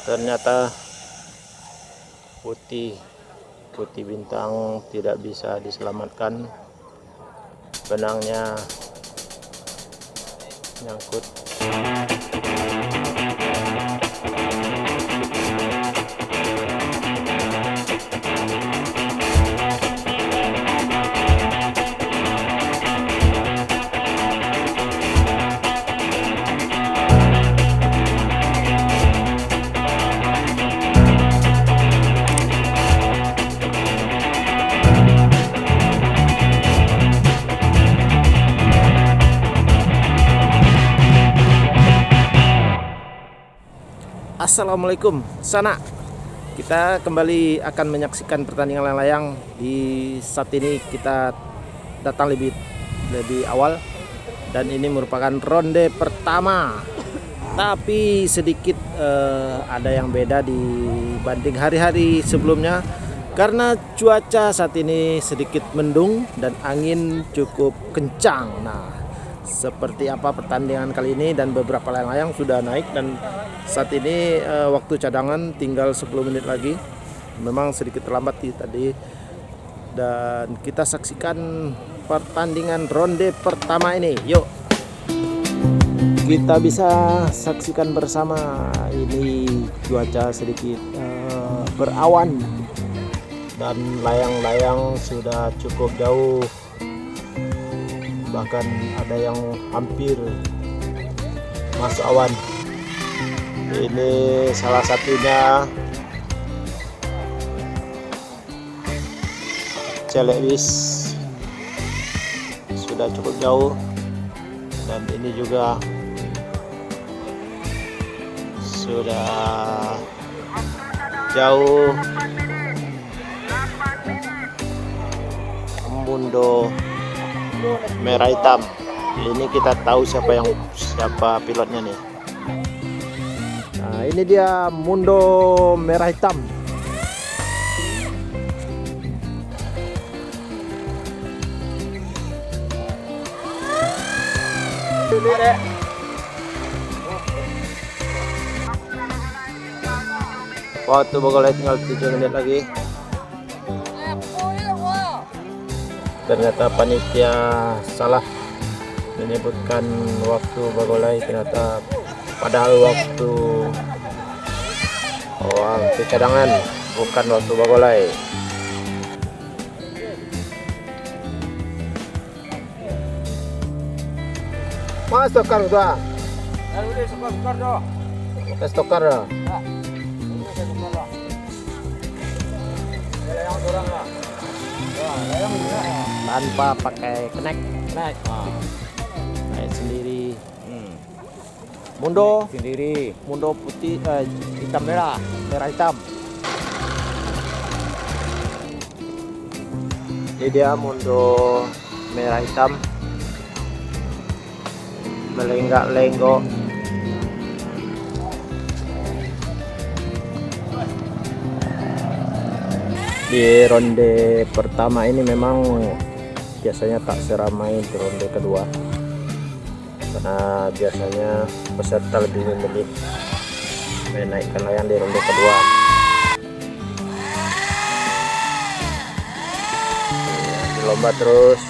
Ternyata putih bintang tidak bisa diselamatkan, benangnya nyangkut. Assalamualaikum sana. Kita kembali akan menyaksikan pertandingan layang-layang. Di saat ini kita datang lebih awal dan ini merupakan ronde pertama. Tapi sedikit ada yang beda dibanding hari-hari sebelumnya karena cuaca saat ini sedikit mendung dan angin cukup kencang. Nah, seperti apa pertandingan kali ini dan beberapa layang-layang sudah naik dan saat ini waktu cadangan tinggal 10 menit lagi. Memang sedikit terlambat tadi. Dan kita saksikan pertandingan ronde pertama ini. Yuk. Kita bisa saksikan bersama. Ini cuaca sedikit berawan dan layang-layang sudah cukup jauh. Bahkan ada yang hampir masuk awan. Ini salah satunya Celek Wis sudah cukup jauh, dan ini juga sudah jauh. Mundo Merah Hitam. Ini kita tahu siapa pilotnya nih. Nah, ini dia Mundo Merah Hitam. Waktu Bogolai tinggal 7 menit lagi. Ternyata panitia salah menyebutkan waktu Bogolai, ternyata padahal waktu cadangan, bukan waktu Bogolai. Mas stokar sudah. Stokar dah. Tanpa pakai kenek. Naik sendiri. Mundo sendiri. Mundo putih, hitam merah hitam. Ini dia Mundo Merah Hitam. Melenggak-lenggok. Di ronde pertama ini memang biasanya tak seramai di ronde kedua, karena biasanya peserta lebih memilih menaikkan layang di ronde kedua. Lomba terus,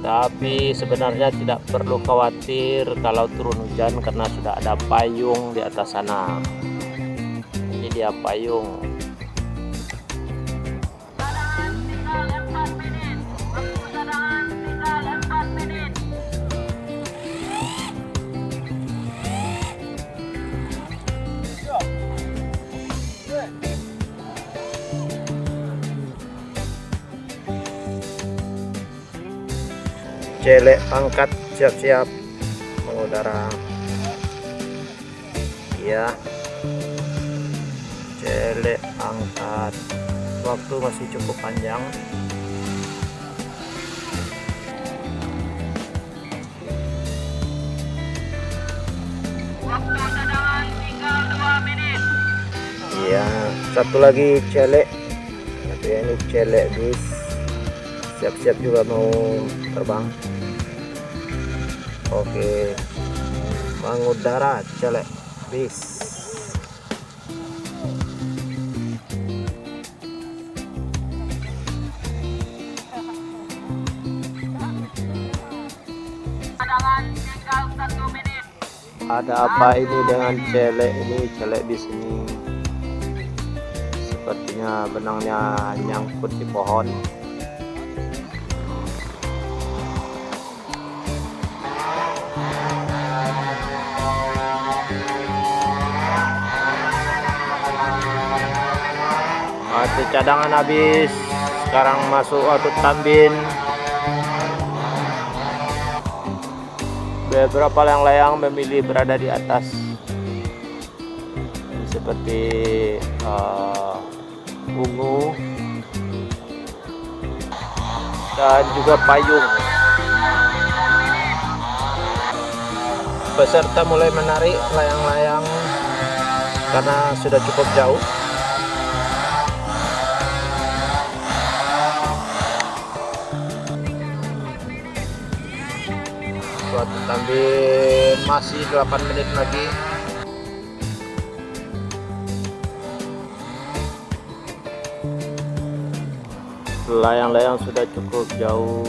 tapi sebenarnya tidak perlu khawatir kalau turun hujan karena sudah ada payung di atas sana. Ini dia payung. Celek angkat, siap-siap mengudara. Ya, Celek angkat. Waktu masih cukup panjang. Waktu cadangan tinggal 2 menit. Iya, satu lagi Celek. Tapi ini Celek Wis siap-siap juga mau terbang. Oke, mengudara Celek. bis. Tinggal 1 menit. Ada apa ini dengan celek ini? Celek di sini sepertinya benangnya nyangkut di pohon. Waktu cadangan habis, sekarang masuk waktu tambin. Beberapa layang-layang memilih berada di atas, seperti ungu dan juga payung. Peserta mulai menarik layang-layang karena sudah cukup jauh. Waktu tambin masih 8 menit lagi. Layang-layang sudah cukup jauh.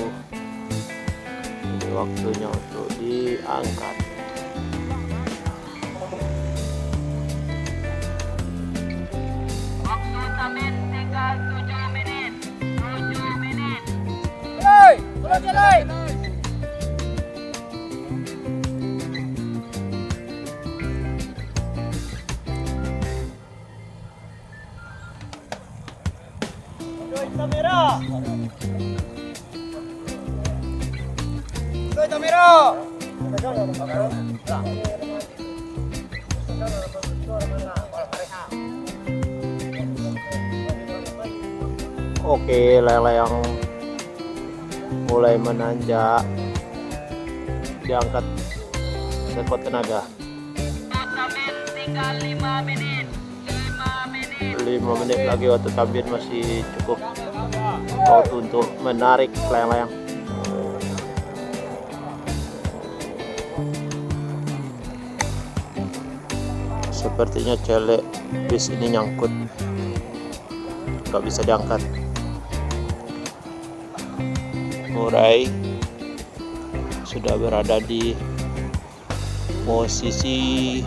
Ini waktunya untuk diangkat. Waktu tambin tinggal 7 menit. 7 menit. Hei, pulang jalan. Kamera. Kamera. Oke, layang-layang mulai menanjak, diangkat sekuat tenaga. Tambin tinggal 5 menit. 5 menit. 5 menit lagi waktu tambin masih cukup waktu untuk menarik layang-layang. Sepertinya celek bis ini nyangkut, nggak bisa diangkat. Murai sudah berada di posisi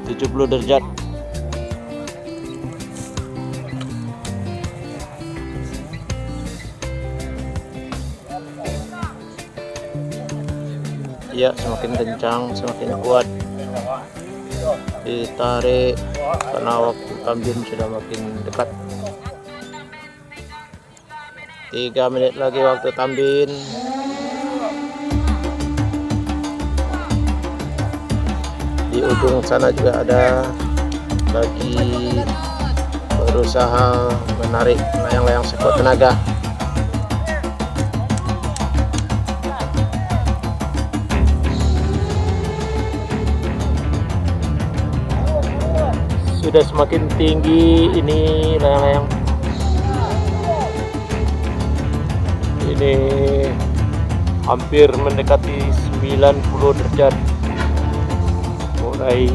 70 derajat. Ya, semakin kencang, semakin kuat ditarik karena waktu tambin sudah makin dekat. 3 menit lagi waktu tambin. Di ujung sana juga ada lagi berusaha menarik layang-layang sekuat tenaga. Sudah semakin tinggi ini layang-layang. Ini hampir mendekati 90 derajat. Mulai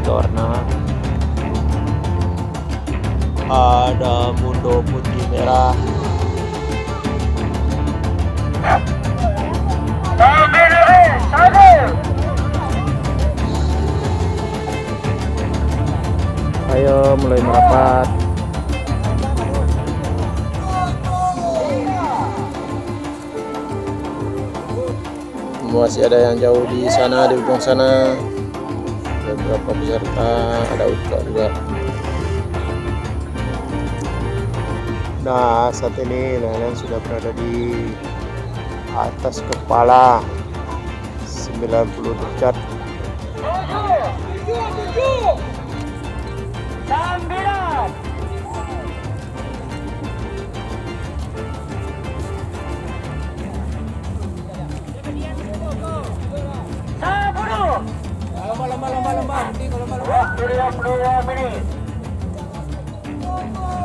warna. Ada mundo putih merah. Ayo mulai merapat. Masih ada yang jauh di sana, di ujung sana. Beberapa peserta ada juga. Nah, saat ini layang sudah berada di atas kepala 90 derajat. 9. Lomba 22 menit.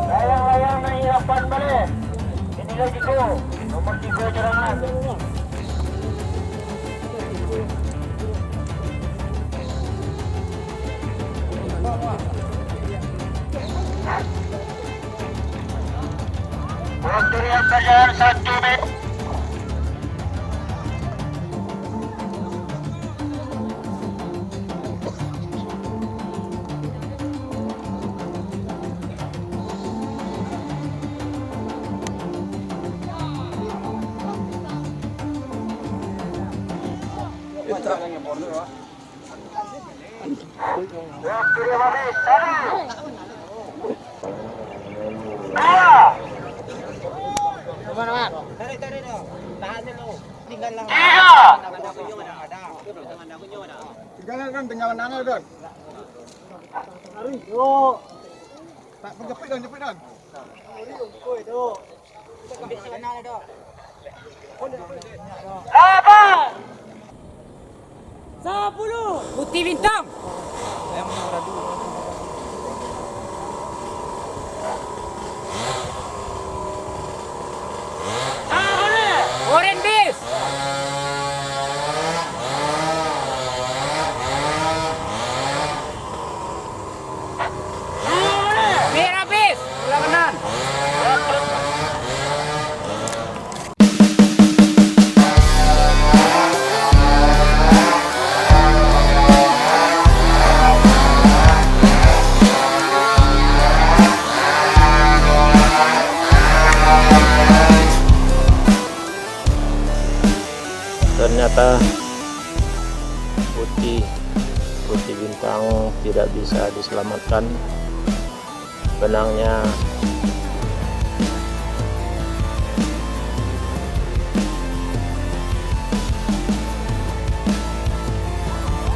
Layang-layang naik 8 balik. Inilah Jiko, nomor 3 cadangan. yang berjalan 1 menit. Waktu dia habis. 1, 2, 3. Tinggalkan tinggal nana don. Tak penjepit don, jepit don. Lapan. 10. Putih bintang. Orange bis. Merah bis. Sebelah kanan. Ternyata putih bintang tidak bisa diselamatkan. Benangnya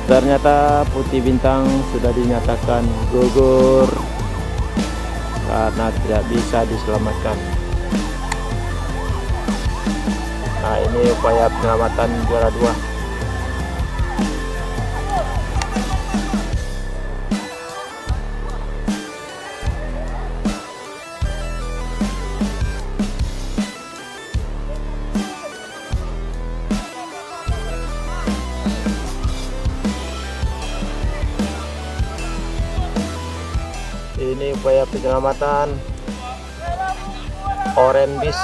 ternyata putih bintang sudah dinyatakan gugur karena tidak bisa diselamatkan. Nah, ini upaya penyelamatan juara 2. Ini upaya penyelamatan Orange bis.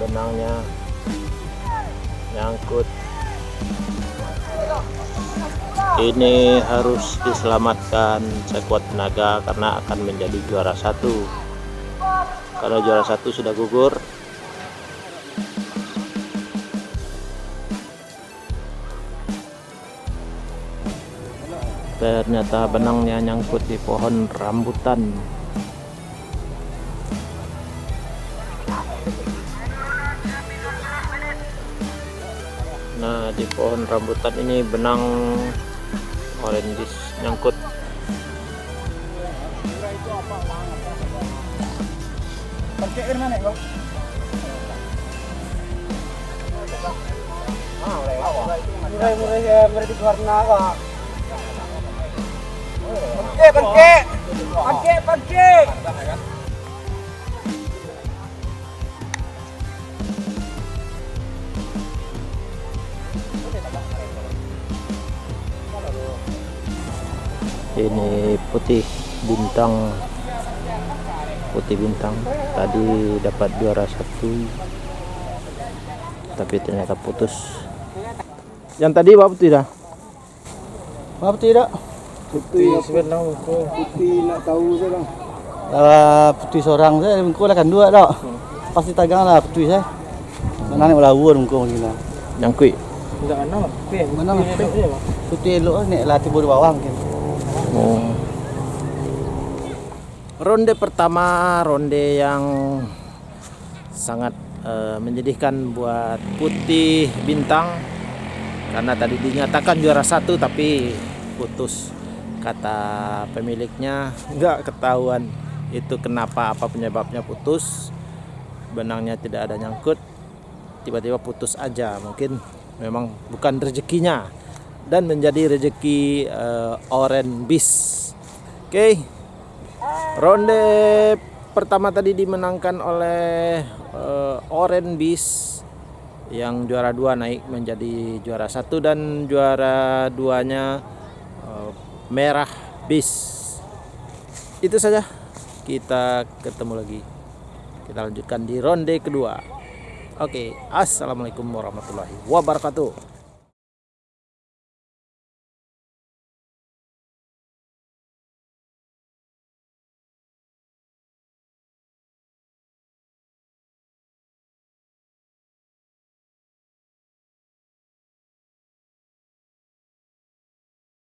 Benangnya nyangkut. Ini harus diselamatkan sekuat tenaga karena akan menjadi juara 1. Kalau juara 1 sudah gugur, ternyata benangnya nyangkut di pohon rambutan. Nah, di pohon rambutan ini benang orange nyangkut. Parkir mana kau? Mulai ya berarti warna apa? Pakai. Ini putih bintang tadi dapat juara 1 tapi ternyata putus. Yang tadi Pak Putih dah? Apa tidak? Putih sebenarnya Putih nak tahu saya bang. Putih seorang saya mengko lah kan 2 dak. Pasti tagang lah putih saya. Mana ni melawur mengko gila. nyangkut. Mana putih elok ni latih bodo bawang kan. Oh. Ronde pertama, ronde yang sangat menyedihkan buat Putih Bintang karena tadi dinyatakan juara 1 tapi putus. Kata pemiliknya nggak ketahuan itu kenapa, apa penyebabnya putus. Benangnya tidak ada nyangkut, tiba-tiba putus aja. Mungkin memang bukan rezekinya dan menjadi rezeki Orange bis. Oke. Ronde pertama tadi dimenangkan oleh Orange bis yang juara 2 naik menjadi juara 1 dan juara 2-nya Merah bis. itu saja. Kita ketemu lagi. Kita lanjutkan di ronde kedua. Oke, assalamualaikum warahmatullahi wabarakatuh.